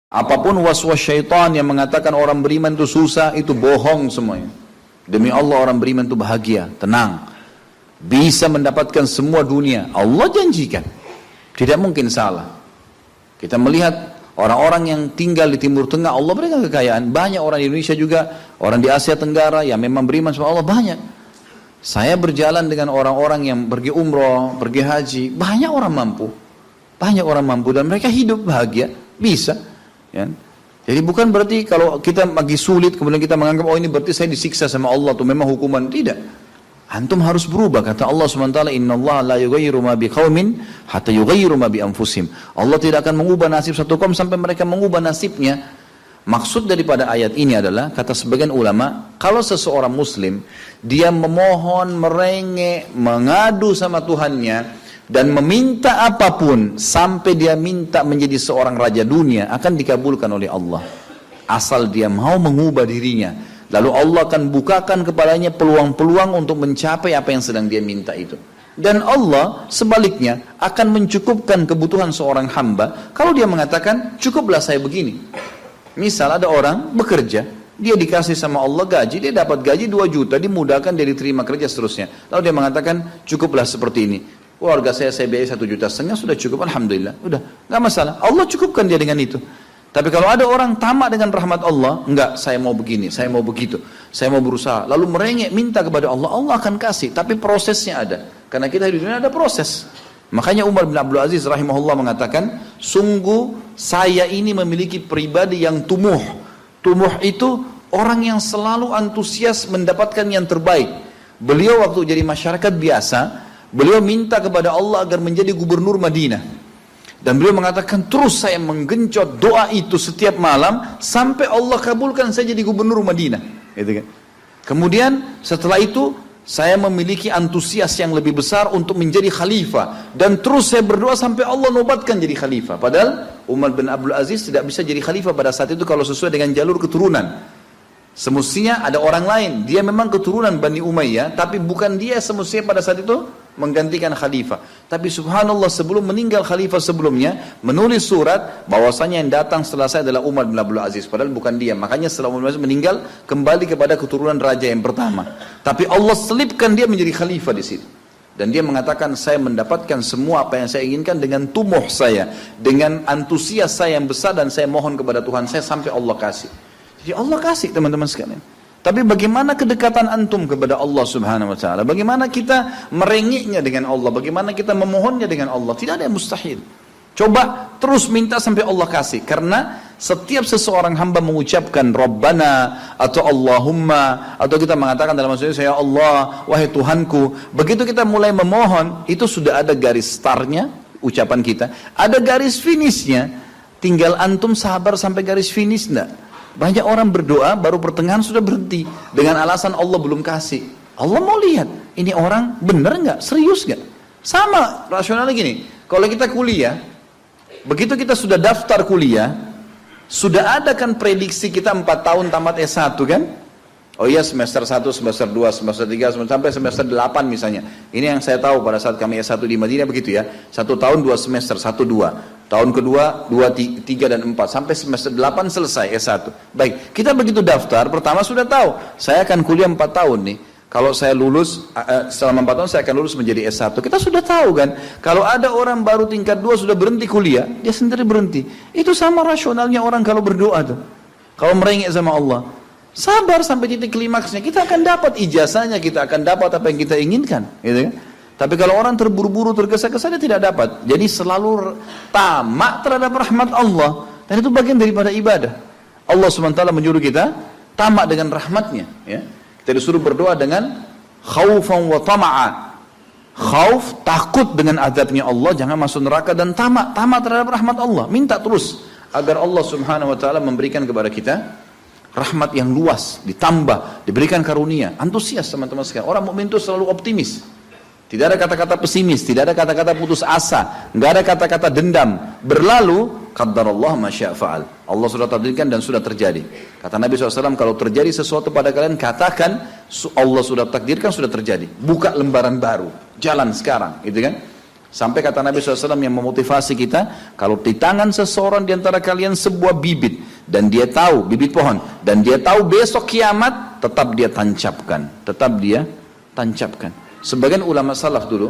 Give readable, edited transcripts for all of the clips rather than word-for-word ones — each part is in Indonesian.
Apapun waswas syaitan yang mengatakan orang beriman itu susah, itu bohong semuanya. Demi Allah orang beriman itu bahagia, tenang. Bisa mendapatkan semua dunia. Allah janjikan. Tidak mungkin salah. Kita melihat orang-orang yang tinggal di Timur Tengah, Allah berikan kekayaan. Banyak orang di Indonesia juga, orang di Asia Tenggara yang memang beriman sama Allah banyak. Saya berjalan dengan orang-orang yang pergi umroh, pergi haji. Banyak orang mampu. Banyak orang mampu dan mereka hidup bahagia. Bisa. Ya. Jadi bukan berarti kalau kita lagi sulit kemudian kita menganggap oh ini berarti saya disiksa sama Allah tuh memang hukuman. Tidak. Antum harus berubah. Kata Allah SWT, innallaha la yughayyiru ma biqaumin hatta yughayyiru ma bi anfusihim. Allah tidak akan mengubah nasib satu kaum sampai mereka mengubah nasibnya. Maksud daripada ayat ini adalah kata sebagian ulama, kalau seseorang muslim dia memohon, merengek, mengadu sama Tuhannya dan meminta apapun sampai dia minta menjadi seorang raja dunia akan dikabulkan oleh Allah asal dia mau mengubah dirinya, lalu Allah akan bukakan kepadanya peluang-peluang untuk mencapai apa yang sedang dia minta itu. Dan Allah sebaliknya akan mencukupkan kebutuhan seorang hamba kalau dia mengatakan cukuplah saya begini. Misal ada orang bekerja, dia dikasih sama Allah gaji, dia dapat gaji 2 juta, dimudahkan dia diterima kerja seterusnya, lalu dia mengatakan cukuplah seperti ini. Keluarga saya biayai 1,5 juta sudah cukup, alhamdulillah, udah nggak masalah. Allah cukupkan dia dengan itu. Tapi kalau ada orang tamak dengan rahmat Allah, enggak, saya mau begini, saya mau begitu, saya mau berusaha, lalu merengek minta kepada Allah, Allah akan kasih. Tapi prosesnya ada, karena kita di dunia ada proses. Makanya Umar bin Abdul Aziz rahimahullah mengatakan, sungguh saya ini memiliki pribadi yang tumuh. Tumuh itu orang yang selalu antusias mendapatkan yang terbaik. Beliau waktu jadi masyarakat biasa, beliau minta kepada Allah agar menjadi gubernur Madinah. Dan beliau mengatakan terus saya menggencot doa itu setiap malam sampai Allah kabulkan saya jadi gubernur Madinah. Gitu kan. Kemudian setelah itu saya memiliki antusias yang lebih besar untuk menjadi khalifah. Dan terus saya berdoa sampai Allah nobatkan jadi khalifah. Padahal Umar bin Abdul Aziz tidak bisa jadi khalifah pada saat itu kalau sesuai dengan jalur keturunan. Semestinya ada orang lain. Dia memang keturunan Bani Umayyah, tapi bukan dia semestinya pada saat itu menggantikan khalifah. Tapi subhanallah sebelum meninggal khalifah sebelumnya menulis surat bahwasanya yang datang setelah saya adalah Umar bin Abdul Aziz, padahal bukan dia. Makanya setelah Umar bin Abdul Aziz meninggal kembali kepada keturunan raja yang pertama. Tapi Allah selipkan dia menjadi khalifah di situ. Dan dia mengatakan saya mendapatkan semua apa yang saya inginkan dengan tumuh saya, dengan antusias saya yang besar, dan saya mohon kepada Tuhan saya sampai Allah kasih. Jadi Allah kasih teman-teman sekalian. Tapi bagaimana kedekatan antum kepada Allah subhanahu wa ta'ala? Bagaimana kita merengeknya dengan Allah? Bagaimana kita memohonnya dengan Allah? Tidak ada yang mustahil. Coba terus minta sampai Allah kasih. Karena setiap seseorang hamba mengucapkan Rabbana atau Allahumma, atau kita mengatakan dalam maksudnya ya Allah, wahai Tuhanku. Begitu kita mulai memohon, itu sudah ada garis startnya ucapan kita. Ada garis finishnya. Tinggal antum sabar sampai garis finish enggak? Banyak orang berdoa baru pertengahan sudah berhenti dengan alasan Allah belum kasih. Allah mau lihat ini orang benar nggak, serius nggak. Sama rasionalnya gini, kalau kita kuliah, begitu kita sudah daftar kuliah, sudah ada kan prediksi kita 4 tahun tamat S1 kan? Oh iya, semester 1, semester 2, semester 3, sampai semester 8 misalnya. Ini yang saya tahu pada saat kami S1 di Madinah begitu ya. 1 tahun 2 semester, 1, 2. Tahun kedua 2, 3, dan 4. Sampai semester 8 selesai S1. Baik, kita begitu daftar, pertama sudah tahu. Saya akan kuliah 4 tahun nih. Kalau saya lulus, selama 4 tahun saya akan lulus menjadi S1. Kita sudah tahu kan. Kalau ada orang baru tingkat 2 sudah berhenti kuliah, dia sendiri berhenti. Itu sama rasionalnya orang kalau berdoa tuh. Kalau merengek sama Allah. Sabar sampai titik klimaksnya, kita akan dapat ijazahnya, kita akan dapat apa yang kita inginkan, gitu kan? Tapi kalau orang terburu-buru, tergesa-gesa, dia tidak dapat. Jadi selalu tamak terhadap rahmat Allah, dan itu bagian daripada ibadah. Allah SWT menyuruh kita tamak dengan rahmatnya, ya. Kita disuruh berdoa dengan khaufan wa tama'a. Khauf, takut dengan azabnya Allah, jangan masuk neraka, dan tamak terhadap rahmat Allah. Minta terus agar Allah Subhanahu wa taala memberikan kepada kita rahmat yang luas, ditambah, diberikan karunia. Antusias teman-teman sekalian. Orang mukmin itu selalu optimis. Tidak ada kata-kata pesimis, tidak ada kata-kata putus asa, nggak ada kata-kata dendam. Berlalu, qaddarallah ma syaa fa'al. Allah sudah takdirkan dan sudah terjadi. Kata Nabi SAW, kalau terjadi sesuatu pada kalian, katakan Allah sudah takdirkan, sudah terjadi. Buka lembaran baru, jalan sekarang, gitu kan? Sampai kata Nabi SAW yang memotivasi kita, kalau di tangan seseorang di antara kalian sebuah bibit, dan dia tahu, bibit pohon, dan dia tahu besok kiamat, tetap dia tancapkan. Tetap dia tancapkan. Sebagian ulama salaf dulu,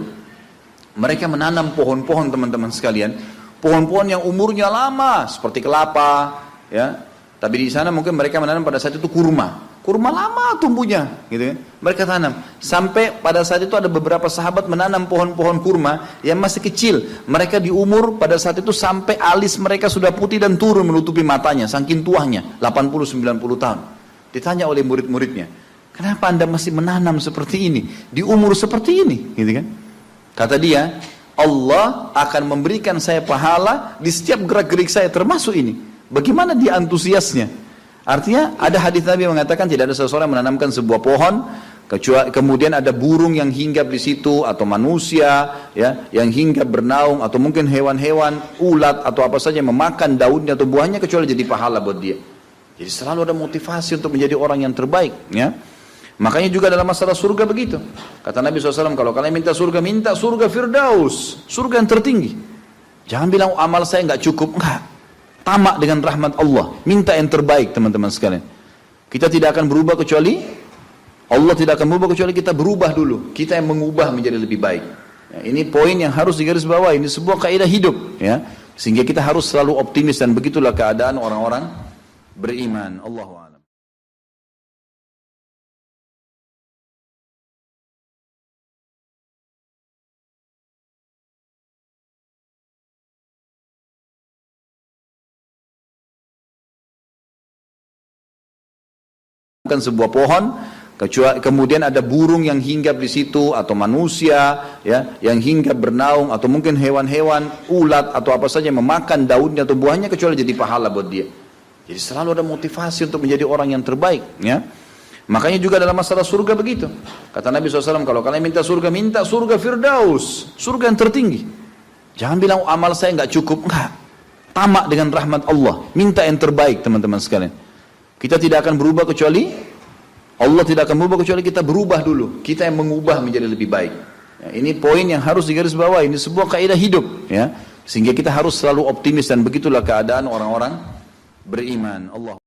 mereka menanam pohon-pohon teman-teman sekalian, pohon-pohon yang umurnya lama, seperti kelapa, ya. Tapi di sana mungkin mereka menanam pada saat itu kurma. Kurma lama tumbuhnya, gitu kan. Mereka tanam. Sampai pada saat itu ada beberapa sahabat menanam pohon-pohon kurma yang masih kecil. Mereka di umur pada saat itu sampai alis mereka sudah putih dan turun menutupi matanya, saking tuanya, 80-90 tahun. Ditanya oleh murid-muridnya, kenapa anda masih menanam seperti ini, di umur seperti ini, gitu kan. Kata dia, Allah akan memberikan saya pahala di setiap gerak-gerik saya, termasuk ini. Bagaimana dia antusiasnya? Artinya ada hadis Nabi mengatakan tidak ada seseorang yang menanamkan sebuah pohon kecuali kemudian ada burung yang hinggap di situ, atau manusia ya yang hinggap bernaung, atau mungkin hewan-hewan, ulat atau apa saja yang memakan daunnya atau buahnya, kecuali jadi pahala buat dia. Jadi selalu ada motivasi untuk menjadi orang yang terbaik, ya. Makanya juga dalam masalah surga begitu. Kata Nabi SAW, kalau kalian minta surga Firdaus, surga yang tertinggi. Jangan bilang amal saya nggak cukup, enggak. Tamak dengan rahmat Allah, minta yang terbaik teman-teman sekalian. Kita tidak akan berubah kecuali Allah tidak akan berubah kecuali kita berubah dulu. Kita yang mengubah menjadi lebih baik. Ya, ini poin yang harus digarisbawahi. Ini sebuah kaidah hidup, ya. Sehingga kita harus selalu optimis, dan begitulah keadaan orang-orang beriman. Allahu a'lam. Sebuah pohon kemudian ada burung yang hinggap di situ, atau manusia ya yang hinggap bernaung, atau mungkin hewan-hewan, ulat atau apa saja yang memakan daunnya atau buahnya, kecuali jadi pahala buat dia. Jadi selalu ada motivasi untuk menjadi orang yang terbaik, ya. Makanya juga dalam masalah surga begitu. Kata Nabi SAW, kalau kalian minta surga Firdaus, surga yang tertinggi. Jangan bilang amal saya nggak cukup, enggak. Tamak dengan rahmat Allah, minta yang terbaik teman-teman sekalian. Kita tidak akan berubah kecuali Allah tidak akan berubah kecuali kita berubah dulu. Kita yang mengubah menjadi lebih baik. Ya, ini poin yang harus digarisbawahi. Ini sebuah kaidah hidup, ya. Sehingga kita harus selalu optimis, dan begitulah keadaan orang-orang beriman. Allah